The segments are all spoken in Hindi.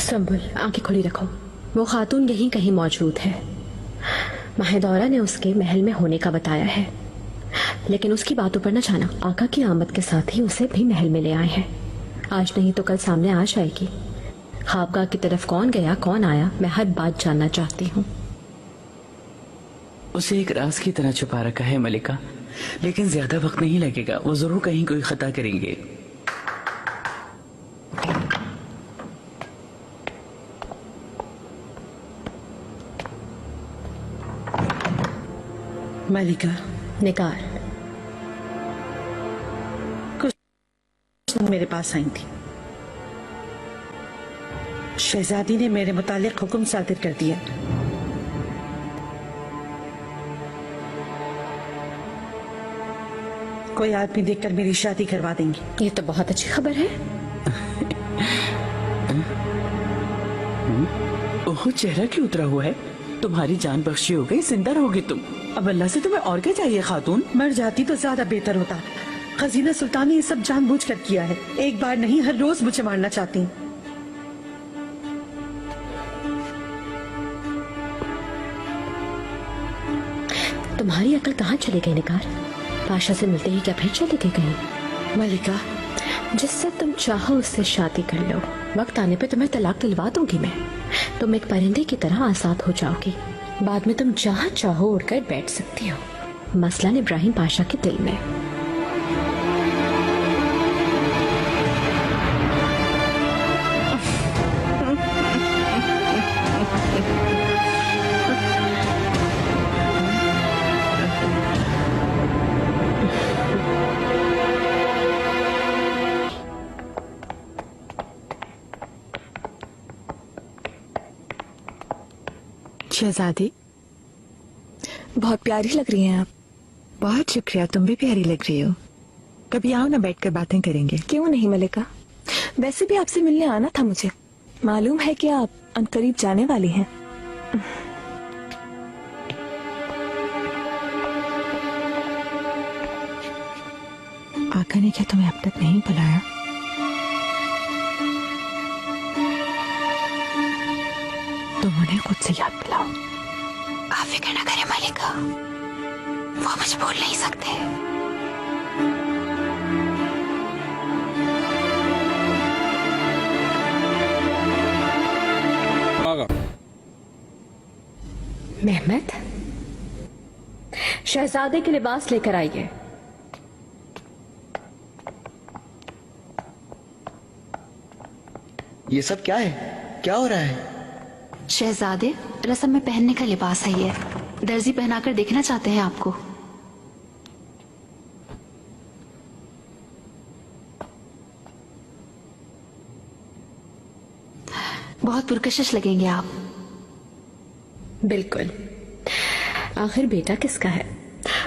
संभल, आंखें खुली रखो। वो खातून यहीं कहीं मौजूद है। माहिदौरा ने उसके महल में होने का बताया है, लेकिन उसकी बातों पर न जाना। आका की आमद के साथ ही उसे भी महल में ले आए हैं। आज नहीं तो कल सामने आ जाएगी। खाबगाह की तरफ कौन गया कौन आया, मैं हर बात जानना चाहती हूँ। उसे एक राज की तरह छुपा रखा है मलिका, लेकिन ज्यादा वक्त नहीं लगेगा। वो जरूर कहीं कोई खता करेंगे। मलिका, निकार, कुछ मेरे पास आई थी। शहजादी ने मेरे मुतालिक हुक्म सादिर कर दिया। कोई आदमी देखकर मेरी शादी करवा देंगे। ये तो बहुत अच्छी खबर है। ओह, चेहरा क्यों उतरा हुआ है? तुम्हारी जान बख्शी हो गई, जिंदा रहोगी तुम। अब अल्लाह से तुम्हें और क्या चाहिए खातून? मर जाती तो ज्यादा बेहतर होता। खजीना सुल्तान ने ये सब जानबूझकर किया है। एक बार नहीं, हर रोज मुझे मारना चाहती हैं। तुम्हारी अकल कहाँ चली गई निकार? पाशा से मिलते ही क्या फिर चली गई कहीं? मलिका, जिससे तुम चाहो उससे शादी कर लो। वक्त आने पे तुम्हें तलाक दिलवा दूंगी मैं। तुम एक परिंदे की तरह आजाद हो जाओगी। बाद में तुम जहाँ चाहो उड़कर बैठ सकती हो। मसलन इब्राहिम पाशा के दिल में। शहजादी, बहुत प्यारी लग रही हैं आप। बहुत शुक्रिया, तुम भी प्यारी लग रही हो। कभी आओ ना, बैठकर बातें करेंगे। क्यों नहीं मलिका, वैसे भी आपसे मिलने आना था मुझे। मालूम है कि आप अनकरीब जाने वाली हैं। आका ने क्या तुम्हें अब तक नहीं बुलाया? तुम उन्हें खुद से याद दिलाओ। आप फिक्र न करें मलिका, वो मुझे भूल नहीं सकते। मेहमत, शहजादे के लिबास लेकर आइए। ये सब क्या है? क्या हो रहा है? शहजादे, रस्म में पहनने का लिबास है ये। दर्जी पहनाकर देखना चाहते हैं आपको। बहुत पुरकशिश लगेंगे आप। बिल्कुल। आखिर बेटा किसका है?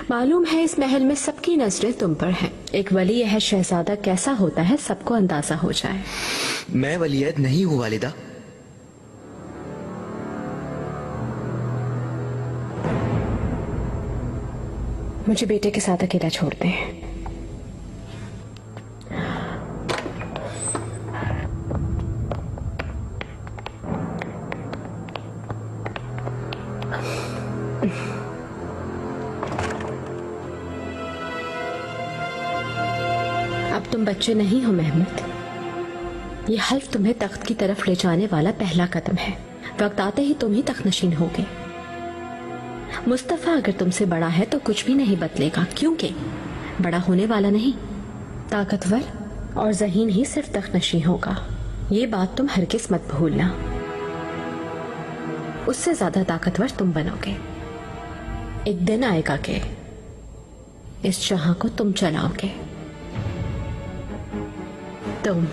मालूम है इस महल में सबकी नजरें तुम पर हैं। एक वली यह शहजादा कैसा होता है सबको अंदाजा हो जाए। मैं वलीयत नहीं हूँ वालिदा। मुझे बेटे के साथ अकेला छोड़ते हैं। अब तुम बच्चे नहीं हो मेहमत। ये हल्फ तुम्हें तख्त की तरफ ले जाने वाला पहला कदम है। वक्त आते ही तुम ही तख्तनशीन होगे। मुस्तफा अगर तुमसे बड़ा है तो कुछ भी नहीं बदलेगा, क्योंकि बड़ा होने वाला नहीं, ताकतवर और ज़हीन ही सिर्फ तख्तनशी होगा। ये बात तुम हरगिज़ मत भूलना। उससे ज्यादा ताकतवर तुम बनोगे। एक दिन आएगा कि इस जहां को तुम चलाओगे। तुम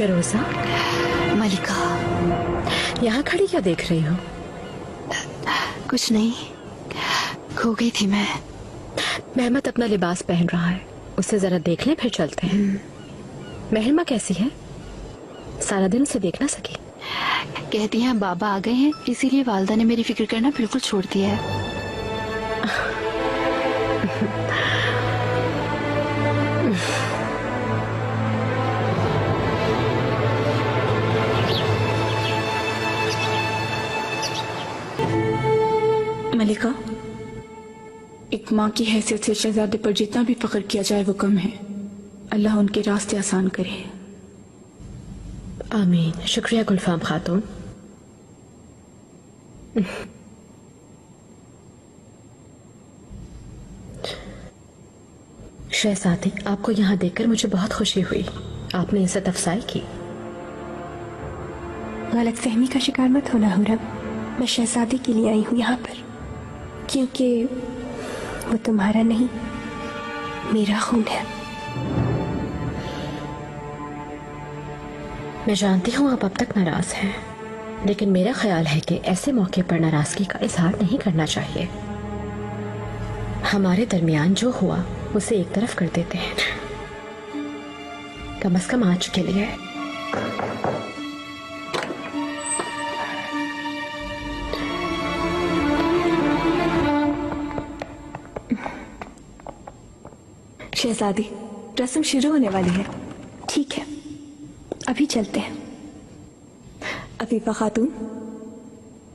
फिरोजा, मलिका। यहाँ खड़ी क्या देख रही हो? कुछ नहीं, खो गई थी मैं। मेहमत अपना लिबास पहन रहा है, उसे जरा देख लें फिर चलते हैं। महरमा कैसी है? सारा दिन उसे देख ना सकी। कहती हैं बाबा आ गए हैं, इसीलिए वालदा ने मेरी फिक्र करना बिल्कुल छोड़ दिया है। मलिका, एक माँ की हैसियत से शहजादे पर जितना भी फख्र किया जाए वो कम है। अल्लाह उनके रास्ते आसान करे। आमीन। शुक्रिया गुलफाम खातून। शहजादी, आपको यहाँ देखकर मुझे बहुत खुशी हुई। आपने इज्जत अफजाई की। गलत फहमी का शिकार मत होना हुरम। मैं शहजादी के लिए आई हूँ यहाँ पर, क्योंकि वो तुम्हारा नहीं, मेरा खून है। मैं जानती हूँ आप अब तक नाराज हैं, लेकिन मेरा ख्याल है कि ऐसे मौके पर नाराजगी का इजहार नहीं करना चाहिए। हमारे दरमियान जो हुआ उसे एक तरफ कर देते हैं, कम से कम आज के लिए। शहजादी, रस्म शुरू होने वाली है। ठीक है, अभी चलते हैं। अफीफा खातून,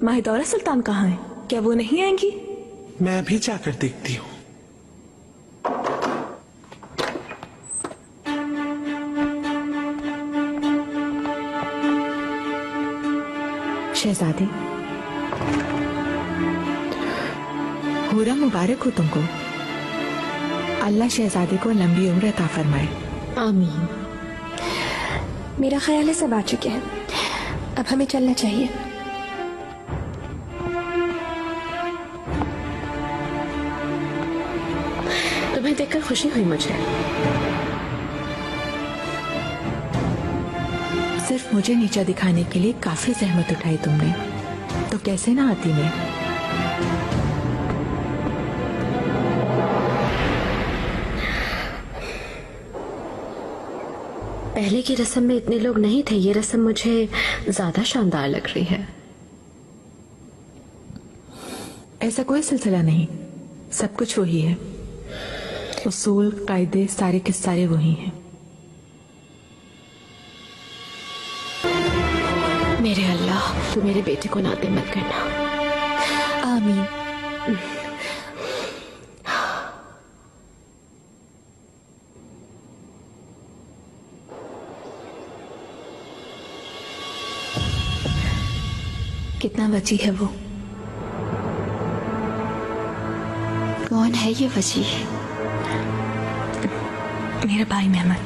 माहिदौरा सुल्तान कहाँ है? क्या वो नहीं आएंगी? मैं अभी जाकर देखती हूँ। शहजादी, पूरा मुबारक हो तुमको। अल्लाह शहजादी को लंबी उम्र अता फरमाए। आमीन। मेरा ख्याल है सब आ चुके हैं, अब हमें चलना चाहिए। तुम्हें देखकर खुशी हुई मुझे। सिर्फ मुझे नीचा दिखाने के लिए काफी जहमत उठाई तुमने, तो कैसे ना आती मैं। पहले की रस्म में इतने लोग नहीं थे, ये रस्म मुझे ज्यादा शानदार लग रही है। ऐसा कोई सिलसिला नहीं, सब कुछ वही है। उसूल, कायदे सारे के सारे वही हैं। मेरे अल्लाह, तू मेरे बेटे को नाते मत करना। आमीन। कितना वजी है वो? कौन है ये वजी? मेरा भाई मेहमत।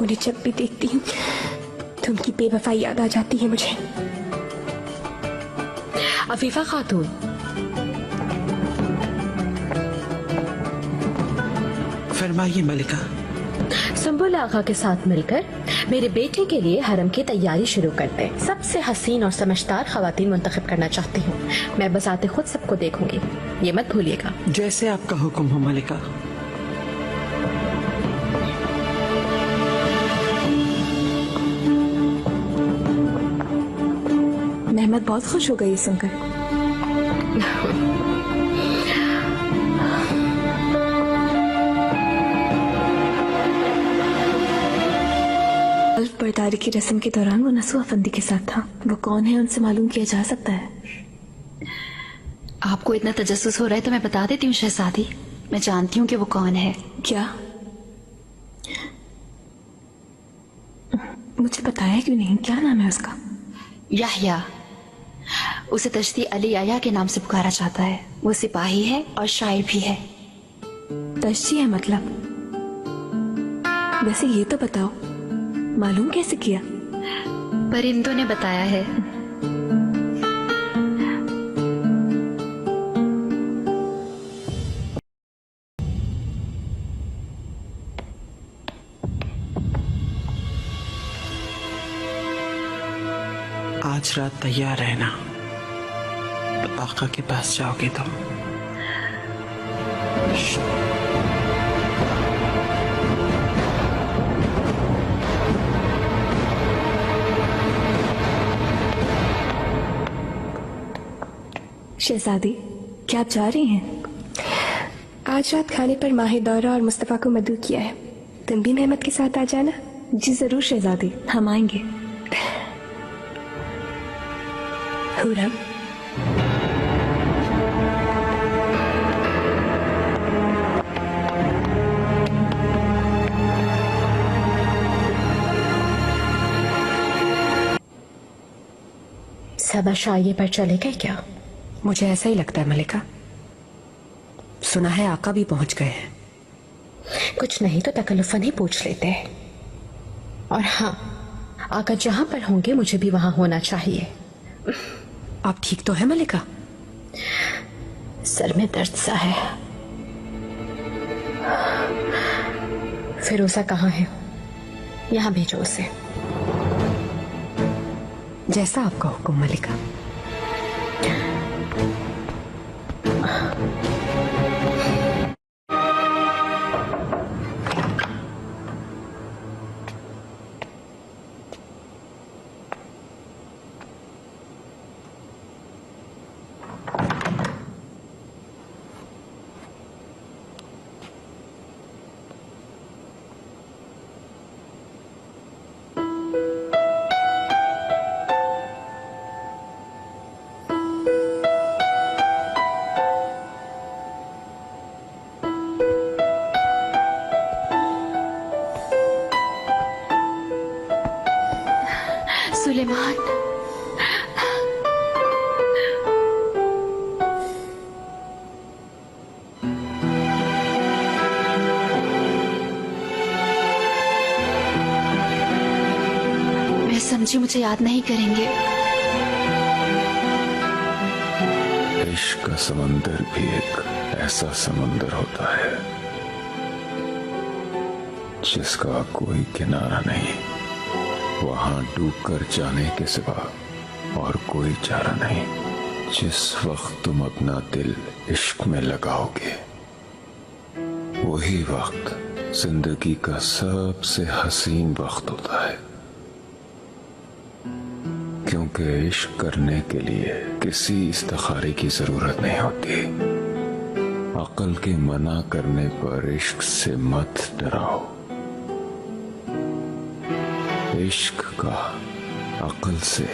उन्हें जब भी देखती हूँ तो उनकी बेवफाई याद आ जाती है मुझे। अफीफा खातून, फरमाइए मलिका। संबुल आगा के साथ मिलकर मेरे बेटे के लिए हरम की तैयारी शुरू करते हैं। सबसे हसीन और समझदार खवातीन मुंतखब करना चाहती हूँ। मैं बजाते खुद सबको देखूंगी, ये मत भूलिएगा। जैसे आपका हुक्म हो मलिका। मेहमत बहुत खुश हो गई सुनकर। बर्दारी की रस्म के दौरान वो नसुआ फंदी के साथ था। वो कौन है उनसे मालूम किया जा सकता है। आपको इतना तजस्सुस हो रहा है तो मैं बता देती हूँ शहजादी, मैं जानती हूँ कि वो कौन है। क्या? मुझे बताया क्यों नहीं? क्या नाम है उसका? याह्या। उसे तश्ती अली याह्या के नाम से पुकारा जाता है। वो सिपाही है और शायर भी है। तश्ती है मतलब? वैसे ये तो बताओ, मालूम कैसे किया? परिंदों ने बताया है। आज रात तैयार रहना, आका के पास जाओगे तुम। शहजादी, क्या आप जा रही हैं? आज रात खाने पर माहे दौरा और मुस्तफ़ा को मदऊ किया है। तुम भी मेहमत के साथ आ जाना। जी जरूर शहजादी, हम आएंगे। हुरम, सब शाये पर चले गए क्या? मुझे ऐसा ही लगता है मलिका। सुना है आका भी पहुंच गए हैं। कुछ नहीं तो तकल्लुफन ही पूछ लेते हैं। और हाँ, आका जहां पर होंगे मुझे भी वहां होना चाहिए। आप ठीक तो है मलिका? सर में दर्द सा है। फिरोजा कहाँ है? यहां भेजो उसे। जैसा आपका हुक्म मलिका। सुलेमान, मैं समझी मुझे याद नहीं करेंगे। इश्क का समंदर भी एक ऐसा समंदर होता है जिसका कोई किनारा नहीं। वहां डूबकर जाने के सिवा और कोई चारा नहीं। जिस वक्त तुम अपना दिल इश्क में लगाओगे वही वक्त जिंदगी का सबसे हसीन वक्त होता है, क्योंकि इश्क करने के लिए किसी इस्तिखारे की जरूरत नहीं होती। अक्ल के मना करने पर इश्क से मत डराओ। इश्क का अक्ल से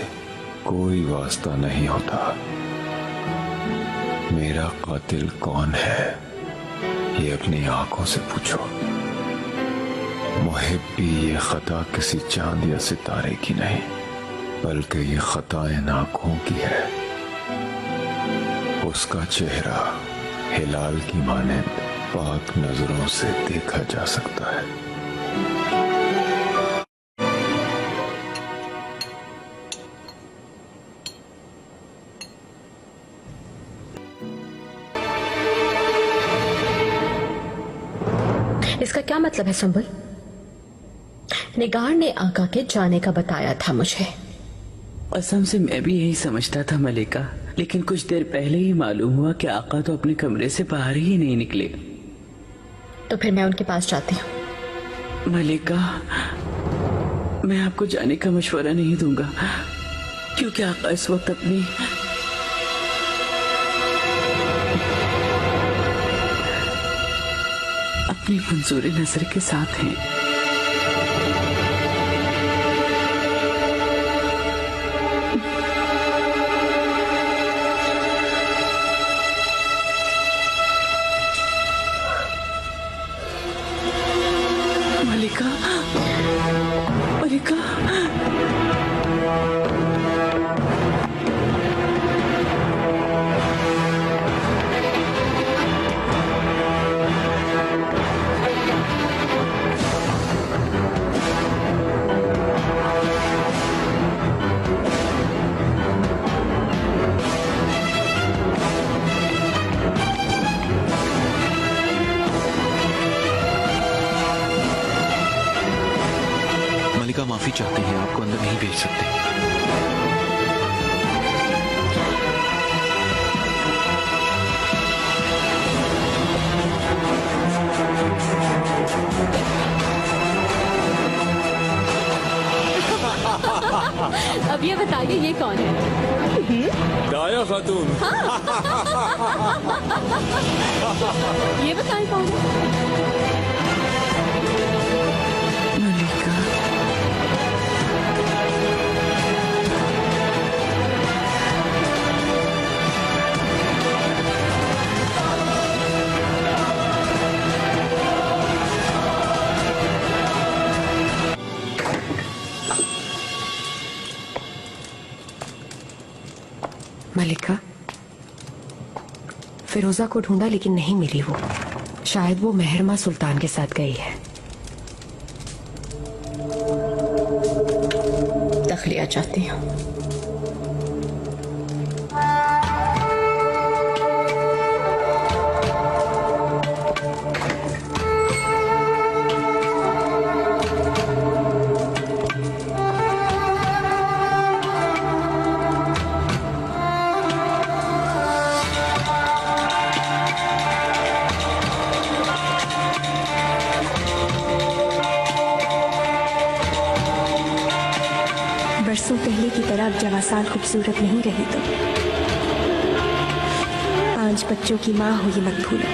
कोई वास्ता नहीं होता। मेरा कातिल कौन है ये अपनी आंखों से पूछो। मुहिब्बी ये खता किसी चांद या सितारे की नहीं, बल्कि ये खता इन आंखों की है। उसका चेहरा हिलाल की मानंद पाक नजरों से देखा जा सकता है। इसका क्या मतलब है संबल? निगार ने आका के जाने का बताया था मुझे। कसम से मैं भी यही समझता था मलिका, लेकिन कुछ देर पहले ही मालूम हुआ कि आका तो अपने कमरे से बाहर ही नहीं निकले। तो फिर मैं उनके पास जाती हूँ। मलिका, मैं आपको जाने का मशवरा नहीं दूंगा, क्योंकि आका इस वक्त अपनी मंजूरी नजर के साथ हैं। माफी चाहते हैं, आपको अंदर नहीं भेज सकते। अब ये बताइए ये कौन है? दाया खातून। ये बताइए कौन है? मलिका। मलिका, फिरोजा को ढूंढा लेकिन नहीं मिली वो। शायद वो मेहरमा सुल्तान के साथ गई है। तखलिया चाहती हूँ। बरसों पहले की तरह अब जवासाल खूबसूरत नहीं रही तो 5 बच्चों की माँ हो ये मत भूलो।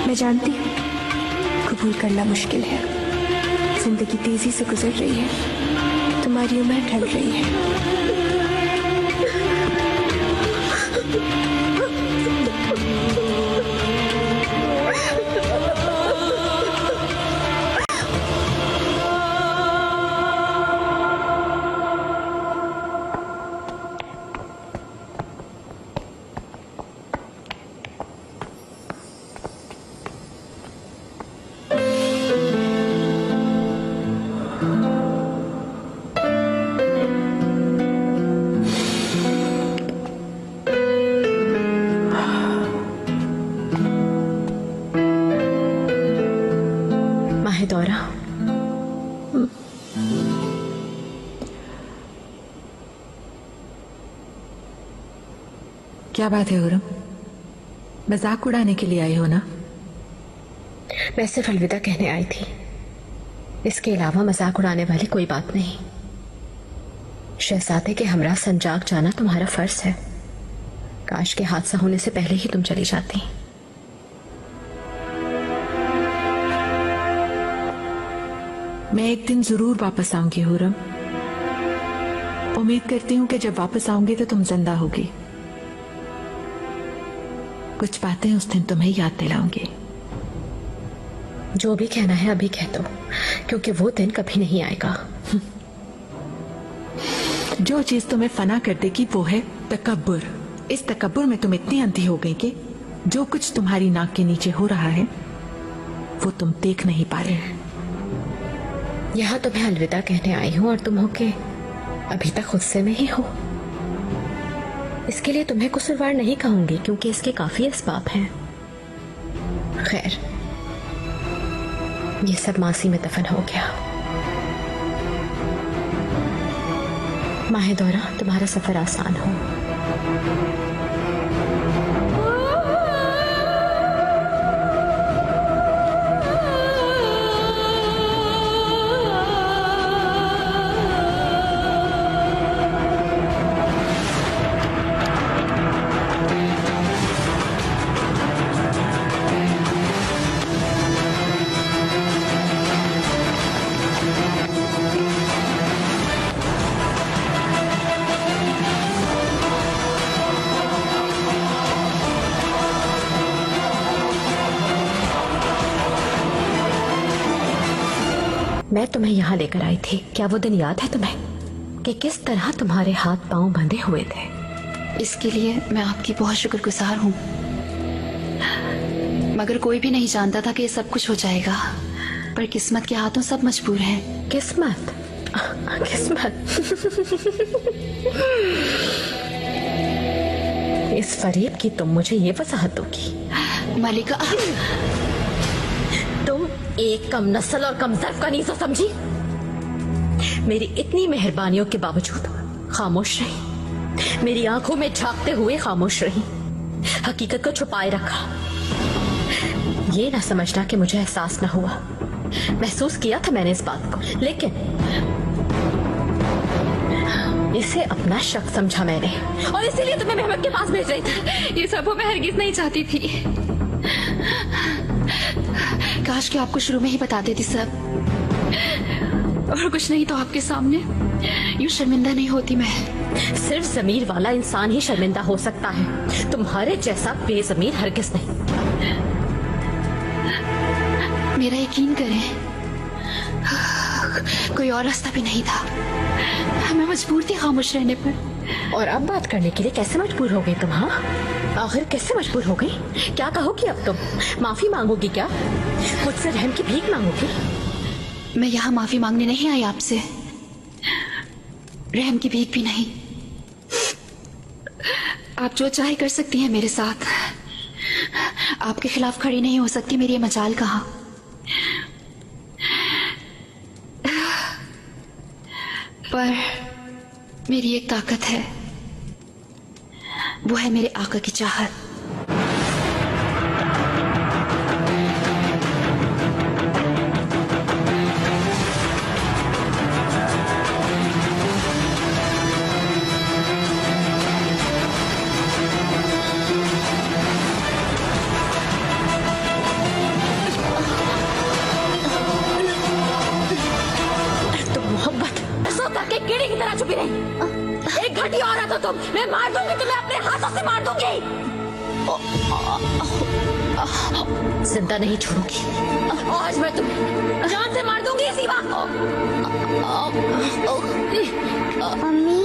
मैं जानती हूँ कबूल करना मुश्किल है। जिंदगी तेजी से गुजर रही है, तुम्हारी उम्र ढल रही है। दौरा क्या बात है हुरम? मजाक उड़ाने के लिए आई हो ना? मैं सिर्फ अलविदा कहने आई थी। इसके अलावा मजाक उड़ाने वाली कोई बात नहीं। शहजादे के हमरा संजाग जाना तुम्हारा फर्ज है। काश के हादसा होने से पहले ही तुम चली जाती। मैं एक दिन जरूर वापस आऊंगी हुरम। उम्मीद करती हूँ कि जब वापस आऊंगी तो तुम जिंदा होगी। कुछ बातें उस दिन तुम्हें याद दिलाऊंगी। जो भी कहना है अभी कह दो, क्योंकि वो दिन कभी नहीं आएगा। जो चीज तुम्हें फना कर देगी वो है तकब्बुर। इस तकब्बुर में तुम इतनी अंधी हो गई कि जो कुछ तुम्हारी नाक के नीचे हो रहा है वो तुम देख नहीं पा रहे। यहाँ तुम्हें अलविदा कहने आई हूँ और तुम हो के अभी तक गुस्से में ही हो। इसके लिए तुम्हें कसूरवार नहीं कहूंगी, क्योंकि इसके काफी असबाब हैं। खैर, ये सब मासी में दफन हो गया। माहे दौरा, तुम्हारा सफर आसान हो। मैं तुम्हें यहाँ लेकर आई थी। क्या वो दिन याद है तुम्हें कि किस तरह तुम्हारे हाथ पांव बंधे हुए थे? इसके लिए मैं आपकी बहुत शुक्रगुजार हूँ, मगर कोई भी नहीं जानता था कि ये सब कुछ हो जाएगा। पर किस्मत के हाथों सब मजबूर हैं। किस्मत? किस्मत? इस फरीब की तुम मुझे ये वजाहत दोगी? मलिका, तुम एक कम नस्ल और कम ज़र्फ का नहीं समझी? मेरी इतनी मेहरबानियों के बावजूद खामोश रही, मेरी आंखों में झांकते हुए खामोश रही, हकीकत को छुपाए रखा। ये ना समझना कि मुझे एहसास ना हुआ। महसूस किया था मैंने इस बात को, लेकिन इसे अपना शक समझा मैंने, और इसीलिए तुम्हें मेहमत के पास भेज रही थी। ये सब मैं हरगिज नहीं चाहती थी। काश कि आपको शुरू में ही बता देती सब, और कुछ नहीं तो आपके सामने यूं शर्मिंदा नहीं होती मैं। सिर्फ जमीर वाला इंसान ही शर्मिंदा हो सकता है, तुम्हारे जैसा बेजमीर हरगिज नहीं। मेरा यकीन करें, कोई और रास्ता भी नहीं था। मैं मजबूर थी खामोश रहने पर। और अब बात करने के लिए कैसे मजबूर हो गई तुम? हाँ, आखिर कैसे मजबूर हो गई? क्या कहोगी अब तुम? माफी मांगोगी क्या? मुझसे रहम की भीख मांगोगी? मैं यहाँ माफी मांगने नहीं आई आपसे, रहम की भीख भी नहीं। आप जो चाहे कर सकती हैं मेरे साथ, आपके खिलाफ खड़ी नहीं हो सकती मेरी ये मजाल कहाँ। पर मेरी एक ताकत है, वो है मेरे आका की चाहत। कीड़े की तरह छुपी रही। एक घटी औरत हो तुम, मैं मार दूंगी तुम्हें, अपने हाथों से मार दूंगी। जिंदा नहीं छोड़ूंगी। आज मैं तुम्हें जान से मार दूंगी इसी बात को। मम्मी,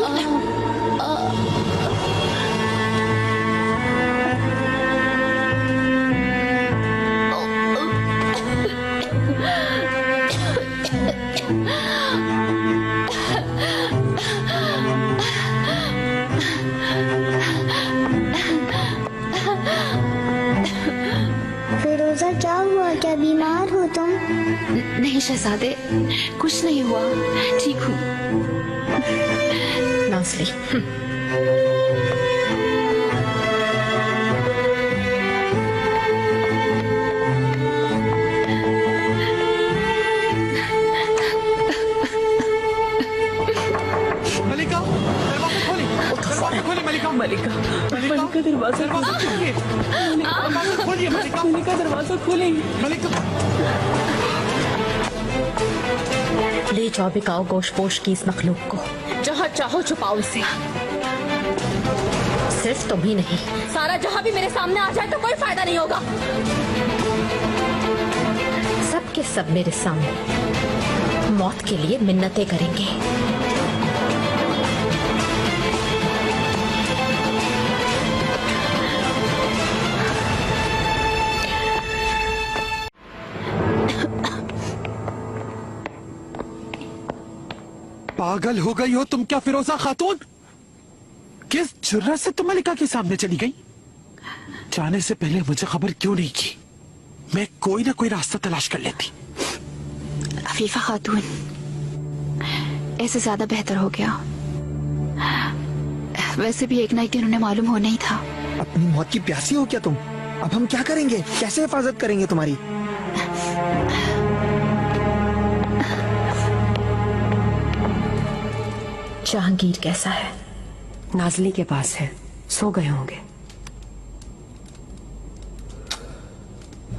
फिरोजा क्या हुआ? क्या बीमार हो तुम? नहीं शहजादे, कुछ नहीं हुआ, ठीक हूँ। नाज़ली, मलिका, मलिका दरवाजा खोलिए। मलिका दरवाजा खोलिए। मलिका ले जाओ, बिकाओ गोश पोश की इस मखलूक को, जहाँ चाहो छुपाओ इसे। सिर्फ तुम ही नहीं, सारा जहाँ भी मेरे सामने आ जाए तो कोई फायदा नहीं होगा। सब के सब मेरे सामने मौत के लिए मिन्नतें करेंगे। पागल हो गई हो तुम क्या फिरोजा खातून? किस जुर्रत से तुम मलिका के सामने चली गई? जाने से पहले मुझे खबर क्यों नहीं की? मैं कोई ना कोई रास्ता तलाश कर लेती। अफीफा खातून, ऐसे ज्यादा बेहतर हो गया। वैसे भी एक ना एक दिन उन्हें मालूम होना ही था। अपनी मौत की प्यासी हो क्या तुम? अब हम क्या करेंगे? कैसे हिफाजत करेंगे तुम्हारी? जहांगीर कैसा है? नाज़ली के पास है, सो गए होंगे।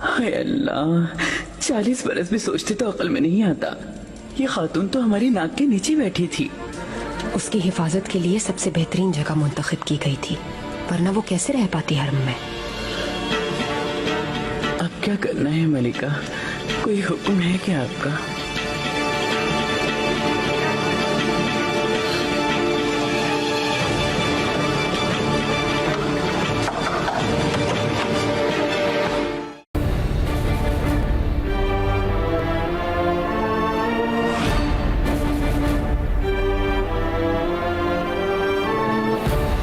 हाय अल्लाह, 40 बरस भी सोचते तो अकल में नहीं आता। ये खातून तो हमारी नाक के नीचे बैठी थी। उसकी हिफाजत के लिए सबसे बेहतरीन जगह मुंतखब की गई थी, वरना वो कैसे रह पाती हरम में। अब क्या करना है मलिका? कोई हुक्म है क्या आपका?